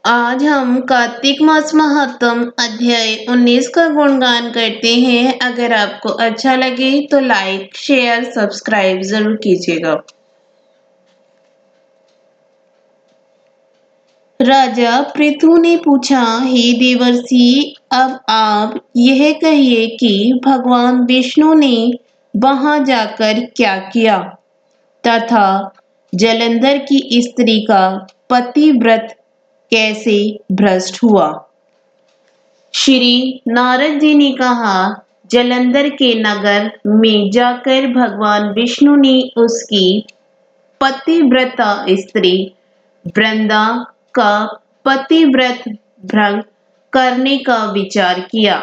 आज हम कार्तिक मास महात्म अध्याय 19 का गुणगान करते हैं। अगर आपको अच्छा लगे तो लाइक, शेयर, सब्सक्राइब जरूर कीजिएगा। राजा पृथु ने पूछा, हे देवर्षि, अब आप यह कहिए कि भगवान विष्णु ने वहां जाकर क्या किया तथा जलंधर की स्त्री का पतिव्रत कैसे भ्रष्ट हुआ। श्री नारद जी ने कहा, जलंधर के नगर में जाकर भगवान विष्णु ने उसकी पतिव्रता स्त्री वृंदा का पतिव्रत भंग करने का विचार किया।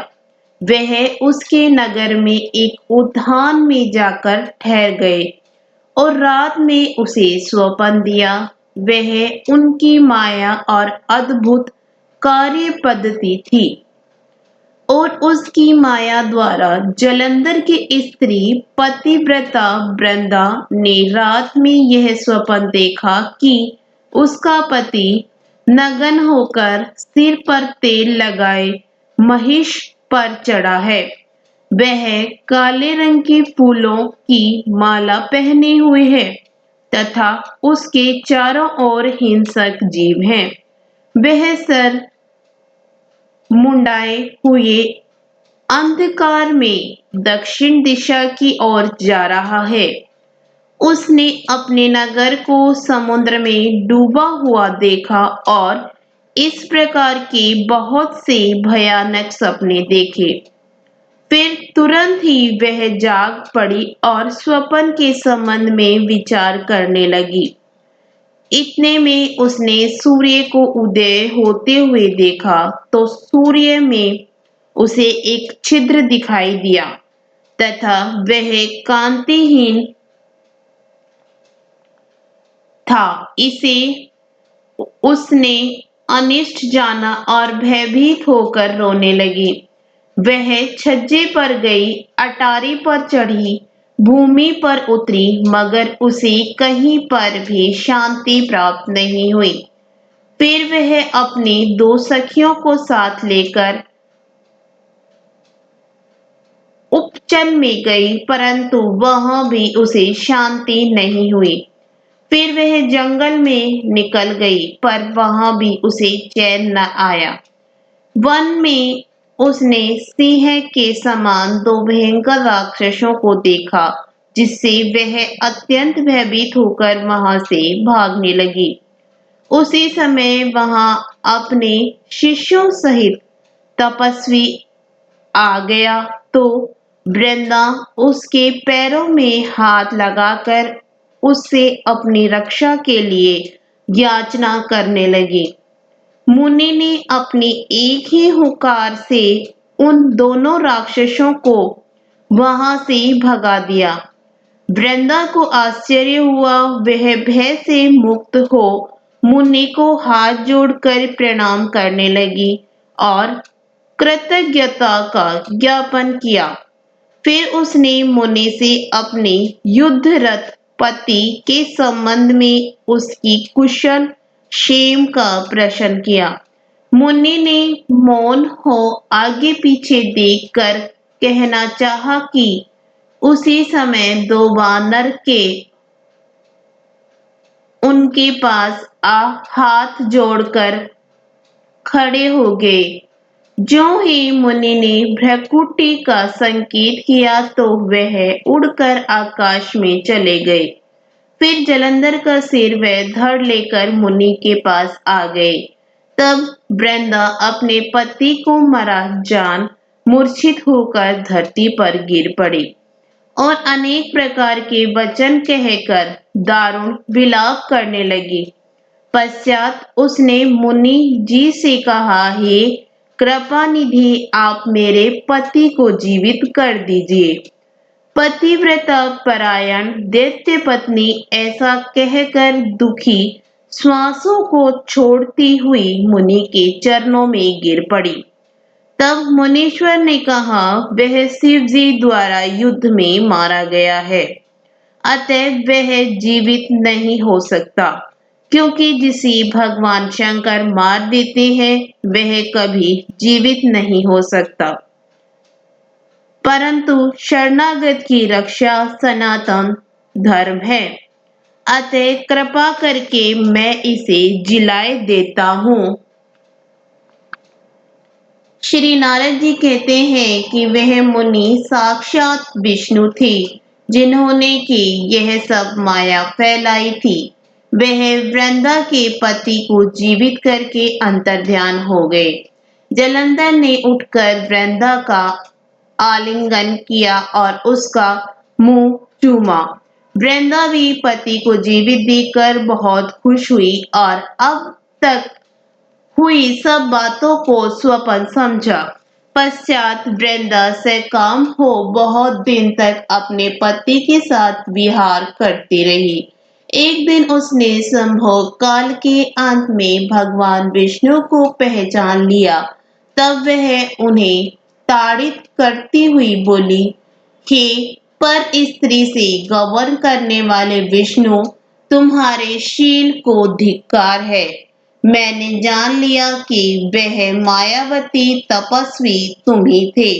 वह उसके नगर में एक उद्यान में जाकर ठहर गए और रात में उसे स्वप्न दिया। वह उनकी माया और अद्भुत कार्य पद्धति थी और उसकी माया द्वारा जलंधर की स्त्री पतिव्रता वृंदा ने रात में यह स्वप्न देखा कि उसका पति नग्न होकर सिर पर तेल लगाए महिष पर चढ़ा है। वह काले रंग के फूलों की माला पहने हुए है तथा उसके चारों ओर हिंसक जीव हैं। वह सर मुंडाए हुए अंधकार में दक्षिण दिशा की ओर जा रहा है। उसने अपने नगर को समुद्र में डूबा हुआ देखा और इस प्रकार के बहुत से भयानक सपने देखे। फिर तुरंत ही वह जाग पड़ी और स्वप्न के संबंध में विचार करने लगी। इतने में उसने सूर्य को उदय होते हुए देखा तो सूर्य में उसे एक छिद्र दिखाई दिया तथा वह कांतिहीन था। इसे उसने अनिष्ट जाना और भयभीत होकर रोने लगी। वह छज्जे पर गई, अटारी पर चढ़ी, भूमि पर उतरी, मगर उसे कहीं पर भी शांति प्राप्त नहीं हुई। फिर वह अपनी दो सखियों को साथ लेकर उपचन में गई, परंतु वहां भी उसे शांति नहीं हुई। फिर वह जंगल में निकल गई, पर वहां भी उसे चैन न आया। वन में उसने सिंह के समान दो भयंकर राक्षसों को देखा, जिससे वह अत्यंत भयभीत होकर वहां से भागने लगी। उसी समय वहां अपने शिष्यों सहित तपस्वी आ गया तो वृंदा उसके पैरों में हाथ लगाकर उससे अपनी रक्षा के लिए याचना करने लगी। मुनि ने अपनी एक ही हुंकार से उन दोनों राक्षसों को वहां से भगा दिया। वृंदा को आश्चर्य हुआ। वह भय से मुक्त हो मुनि को हाथ जोड़कर प्रणाम करने लगी और कृतज्ञता का ज्ञापन किया। फिर उसने मुनि से अपने युद्धरत पति के संबंध में उसकी कुशल क्षेम का प्रश्न किया। मुनि ने मौन हो आगे पीछे देखकर कहना चाहा कि उसी समय दो वानर के उनके पास हाथ जोड़कर खड़े हो गए। ज्यों ही मुनि ने भ्रकुटी का संकेत किया तो वह उड़कर आकाश में चले गए। फिर जलंधर का सिर व धड़ लेकर मुनि के पास आ गए। तब वृंदा अपने पति को मरा जान मूर्छित होकर धरती पर गिर पड़ी और अनेक प्रकार के वचन कहकर दारुण विलाप करने लगी। पश्चात उसने मुनि जी से कहा, हे कृपा निधि, आप मेरे पति को जीवित कर दीजिए। पतिव्रता परायण दैत्य पत्नी ऐसा कहकर दुखी श्वासों को छोड़ती हुई मुनि के चरणों में गिर पड़ी। तब मुनीश्वर ने कहा, वह शिव जी द्वारा युद्ध में मारा गया है, अतः वह जीवित नहीं हो सकता। क्योंकि जिसे भगवान शंकर मार देते हैं वह कभी जीवित नहीं हो सकता। परंतु शरणागत की रक्षा सनातन धर्म है। अतः कृपा करके मैं इसे जिलाए देता हूँ। श्री नारद जी कहते हैं कि वह मुनि साक्षात विष्णु थे, जिन्होंने की यह सब माया फैलाई थी। वह वृंदा के पति को जीवित करके अंतर्ध्यान हो गए। जलंधर ने उठकर वृंदा का आलिंगन किया और उसका मुंह चूमा। वृंदा भी पति को जीवित देखकर बहुत खुश हुई और अब तक हुई सब बातों को स्वप्न समझा। पश्चात वृंदा से काम हो बहुत दिन तक अपने पति के साथ विहार करती रही। एक दिन उसने संभोग काल के अंत में भगवान विष्णु को पहचान लिया। तब वह उन्हें ताड़ित करती हुई बोली, हे पर स्त्री से गौर करने वाले विष्णु, तुम्हारे शील को धिक्कार है। मैंने जान लिया कि वह मायावती तपस्वी तुम ही थे।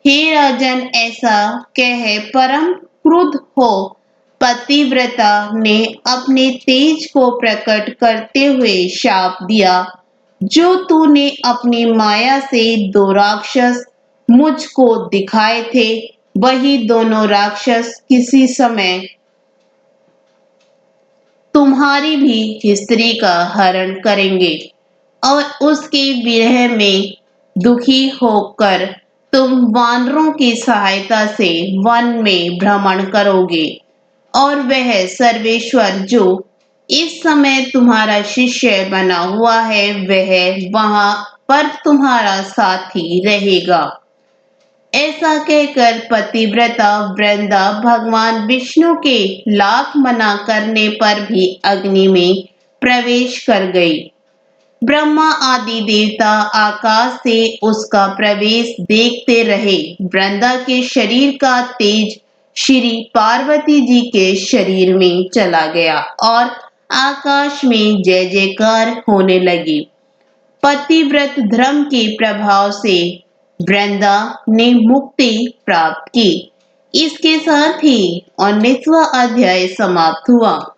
हे राजन, ऐसा कह परम क्रुद्ध हो पतिव्रता ने अपने तेज को प्रकट करते हुए शाप दिया। जो तूने अपनी माया से दो राक्षस मुझको दिखाए थे, वही दोनों राक्षस किसी समय तुम्हारी भी स्त्री का हरण करेंगे और उसके विरह में दुखी होकर तुम वानरों की सहायता से वन में भ्रमण करोगे और वह सर्वेश्वर जो इस समय तुम्हारा शिष्य बना हुआ है वह वहां पर तुम्हारा साथी रहेगा। ऐसा कहकर पतिव्रता वृंदा भगवान विष्णु के लाख मना करने पर भी अग्नि में प्रवेश कर गई। ब्रह्मा आदि देवता आकाश से उसका प्रवेश देखते रहे। वृंदा के शरीर का तेज श्री पार्वती जी के शरीर में चला गया और आकाश में जय जयकार होने लगी। पतिव्रत धर्म के प्रभाव से वृंदा ने मुक्ति प्राप्त की। इसके साथ ही 19वां अध्याय समाप्त हुआ।